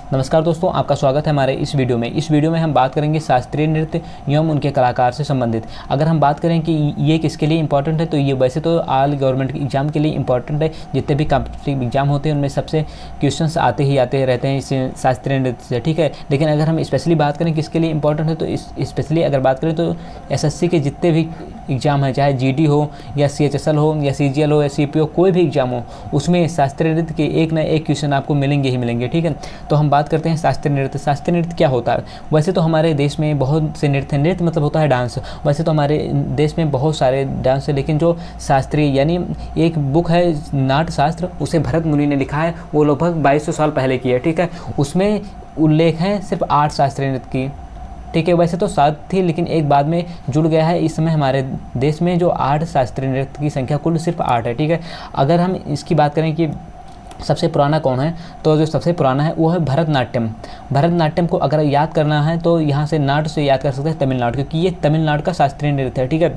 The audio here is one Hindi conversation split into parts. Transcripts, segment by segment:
नमस्कार दोस्तों, आपका स्वागत है हमारे इस वीडियो में। इस वीडियो में हम बात करेंगे शास्त्रीय नृत्य एवं उनके कलाकार से संबंधित। अगर हम बात करें कि ये किसके लिए इंपॉर्टेंट है, तो ये वैसे तो ऑल गवर्नमेंट एग्जाम के लिए इंपॉर्टेंट है। जितने भी कॉम्पिटिटिव एग्जाम होते हैं उनमें सबसे क्वेश्चंस आते ही रहते हैं इस शास्त्रीय नृत्य से, ठीक है। लेकिन अगर हम स्पेशली बात करें किसके लिए इंपॉर्टेंट है, तो स्पेशली अगर बात करें तो SSC के जितने भी एग्जाम हैं, चाहे GD हो या CHSL हो या CGL हो या CPO, कोई भी एग्जाम हो, उसमें शास्त्रीय नृत्य के एक ना एक क्वेश्चन आपको मिलेंगे ही मिलेंगे, ठीक है। तो हम बात करते हैं शास्त्रीय नृत्य। शास्त्रीय नृत्य क्या होता है? वैसे तो हमारे देश में बहुत से नृत्य हैं। नृत्य मतलब होता है डांस। वैसे तो हमारे देश में बहुत सारे डांस है, लेकिन जो शास्त्रीय यानी एक बुक है नाट्य शास्त्र, उसे भरत मुनि ने लिखा है। वो लगभग 2200 साल पहले की है, ठीक है। उसमें उल्लेख है सिर्फ 8 शास्त्रीय नृत्य की, ठीक है। वैसे तो 7 थी, लेकिन एक बाद में जुड़ गया है। इस समय हमारे देश में जो 8 शास्त्रीय नृत्य की संख्या कुल सिर्फ 8 है, ठीक है। अगर हम इसकी बात करें कि सबसे पुराना कौन है, तो जो सबसे पुराना है वो है भरतनाट्यम। भरतनाट्यम को अगर याद करना है तो यहाँ से नाट्य से याद कर सकते हैं तमिलनाडु, क्योंकि ये तमिलनाडु का शास्त्रीय नृत्य है, ठीक है।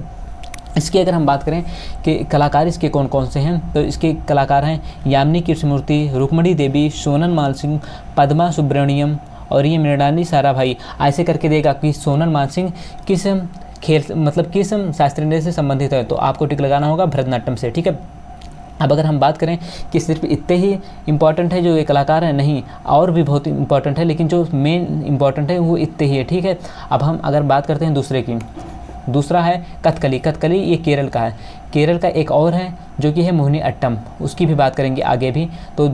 इसकी अगर हम बात करें कि कलाकार इसके कौन कौन से हैं, तो इसके कलाकार हैं यामिनी कृष्णमूर्ति, रुक्मणी देवी, सोनल मानसिंह, पद्मा सुब्रमण्यम और ये मृणालिनी साराभाई। ऐसे करके देगा कि सोनल मानसिंह किस खेल मतलब किस शास्त्रीय नृत्य से संबंधित है, तो आपको टिक लगाना होगा भरतनाट्यम से, ठीक है। अब अगर हम बात करें कि सिर्फ इतने ही इम्पॉर्टेंट है जो ये कलाकार हैं, नहीं, और भी बहुत इम्पॉर्टेंट है, लेकिन जो मेन इम्पॉर्टेंट है वो इतने ही है, ठीक है। अब हम अगर बात करते हैं दूसरे की, दूसरा है कथकली। कथकली ये केरल का है। केरल का एक और है जो कि है मोहिनी अट्टम, उसकी भी बात करेंगे आगे भी। तो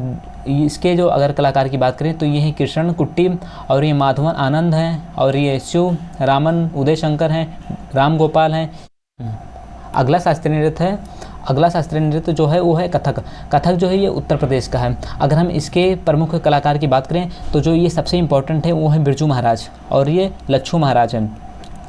इसके जो अगर कलाकार की बात करें तो ये है कृष्ण कुट्टी और ये माधवन आनंद हैं और ये शिव रामन उदय शंकर हैं, राम गोपाल हैं। अगला शास्त्रीय नृत्य है, अगला शास्त्रीय नृत्य जो है वो है कथक। कथक जो है ये उत्तर प्रदेश का है। अगर हम इसके प्रमुख कलाकार की बात करें तो जो ये सबसे इम्पोर्टेंट है वो है बिरजू महाराज और ये लच्छू महाराज हैं,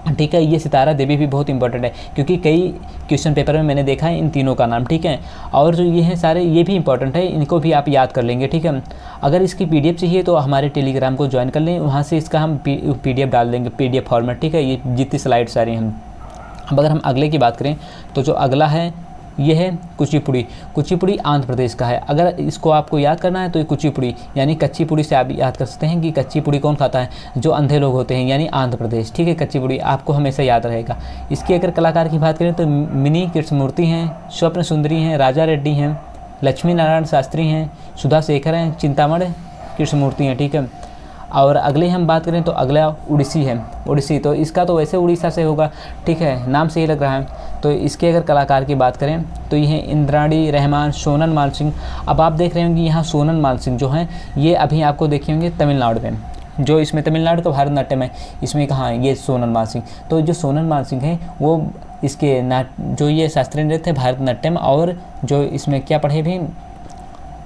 ठीक है। ये सितारा देवी भी बहुत इंपॉर्टेंट है, क्योंकि कई क्वेश्चन पेपर में मैंने देखा है इन तीनों का नाम, ठीक है। और जो ये हैं सारे, ये भी इंपॉर्टेंट है, इनको भी आप याद कर लेंगे, ठीक है। अगर इसकी PDF चाहिए तो हमारे टेलीग्राम को ज्वाइन कर लें, वहाँ से इसका हम PDF डाल देंगे, PDF फॉर्मेट, ठीक है। ये जितनी स्लाइड सारी हैं। अब अगर हम अगले की बात करें तो जो अगला है ये है कुचिपुड़ी। कुचिपुड़ी आंध्र प्रदेश का है। अगर इसको आपको याद करना है तो ये कुचिपुड़ी यानी कच्ची पुड़ी से आप याद कर सकते हैं कि कच्ची पुड़ी कौन खाता है, जो अंधे लोग होते हैं, यानी आंध्र प्रदेश, ठीक है। कच्ची पुड़ी आपको हमेशा याद रहेगा। इसकी अगर कलाकार की बात करें तो मिनी कृष्णमूर्ति हैं, स्वप्न सुंदरी हैं, राजा रेड्डी हैं, लक्ष्मी नारायण शास्त्री हैं, सुधा शेखर हैं, चिंतामण कृष्णमूर्ति हैं, ठीक है। और अगले हम बात करें तो अगला उड़ीसी है। उड़ीसी तो इसका तो वैसे उड़ीसा से होगा, ठीक है, नाम से ही लग रहा है। तो इसके अगर कलाकार की बात करें तो ये है इंद्राणी रहमान, सोनल मानसिंह। अब आप देख रहे होंगे यहाँ सोनल मानसिंह जो हैं ये अभी आपको देखे होंगे तमिलनाडु में, जो इसमें तमिलनाडु का भरतनाट्यम है, इसमें कहाँ है ये सोनल मानसिंह। तो जो सोनल मानसिंह है वो इसके जो ये शास्त्रीय नृत्य है भरतनाट्यम, और जो इसमें क्या पढ़े भी,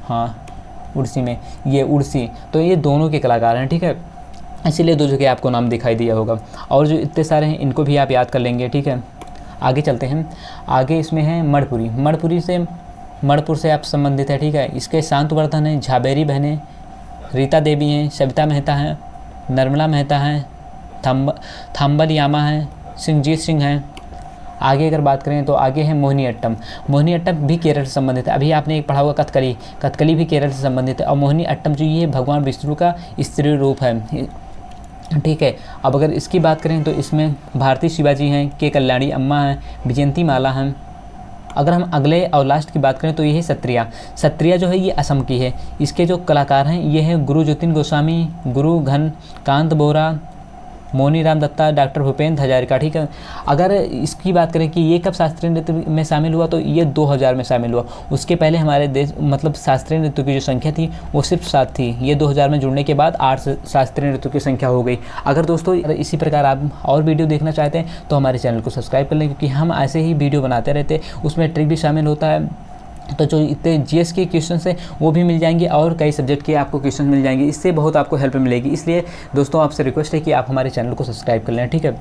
हाँ उड़ीसी में, ये उड़ीसी, तो ये दोनों के कलाकार हैं, ठीक है। इसीलिए दो जगह आपको नाम दिखाई दिया होगा। और जो इतने सारे हैं इनको भी आप याद कर लेंगे, ठीक है। आगे चलते हैं। आगे इसमें है मणिपुरी। मणिपुर से आप संबंधित है, ठीक है। इसके शांतवर्धन हैं, झाबेरी बहनें, रीता देवी हैं, सविता मेहता हैं, नर्मला मेहता हैं, थाम्बल यामा हैं, सिंहजीत सिंह हैं। आगे अगर बात करें तो आगे है मोहिनी अट्टम। मोहिनी अट्टम भी केरल से संबंधित है। अभी आपने एक पढ़ा होगा कथकली, कथकली भी केरल से संबंधित है। और मोहिनी अट्टम जो ये भगवान विष्णु का स्त्री रूप है, ठीक है। अब अगर इसकी बात करें तो इसमें भारती शिवाजी हैं, के कल्याणी अम्मा हैं, विजयंती माला हैं। अगर हम अगले और लास्ट की बात करें तो ये है सत्रिया। सत्रिया जो है ये असम की है। इसके जो कलाकार हैं ये हैं गुरु ज्योतिन गोस्वामी, गुरु घन कांत बोरा, मोनी राम दत्ता, डॉक्टर भूपेंद्र हजारिका, ठीक है। अगर इसकी बात करें कि ये कब शास्त्रीय नृत्य में शामिल हुआ, तो ये 2000 में शामिल हुआ। उसके पहले हमारे देश मतलब शास्त्रीय नृत्य की जो संख्या थी वो सिर्फ 7 थी। ये 2000 में जुड़ने के बाद 8 शास्त्रीय नृत्य की संख्या हो गई। अगर दोस्तों इसी प्रकार आप और वीडियो देखना चाहते हैं तो हमारे चैनल को सब्सक्राइब कर लें, क्योंकि हम ऐसे ही वीडियो बनाते रहते हैं, उसमें ट्रिक भी शामिल होता है। तो जो इतने GS के क्वेश्चन हैं वो भी मिल जाएंगे और कई सब्जेक्ट के आपको क्वेश्चन मिल जाएंगे। इससे बहुत आपको हेल्प मिलेगी। इसलिए दोस्तों आपसे रिक्वेस्ट है कि आप हमारे चैनल को सब्सक्राइब कर लें, ठीक है।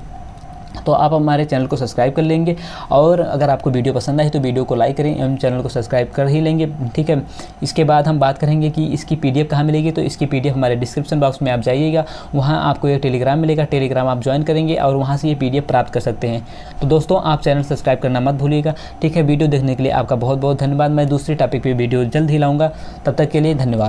तो आप हमारे चैनल को सब्सक्राइब कर लेंगे, और अगर आपको वीडियो पसंद आई तो वीडियो को लाइक करें एवं चैनल को सब्सक्राइब कर ही लेंगे, ठीक है। इसके बाद हम बात करेंगे कि इसकी PDF कहाँ मिलेगी। तो इसकी PDF हमारे डिस्क्रिप्शन बॉक्स में आप जाइएगा, वहाँ आपको ये टेलीग्राम मिलेगा। टेलीग्राम आप ज्वाइन करेंगे और वहाँ से ये PDF प्राप्त कर सकते हैं। तो दोस्तों आप चैनल सब्सक्राइब करना मत भूलिएगा, ठीक है। वीडियो देखने के लिए आपका बहुत बहुत धन्यवाद। मैं दूसरे टॉपिक पर वीडियो जल्द ही लाऊँगा, तब तक के लिए धन्यवाद।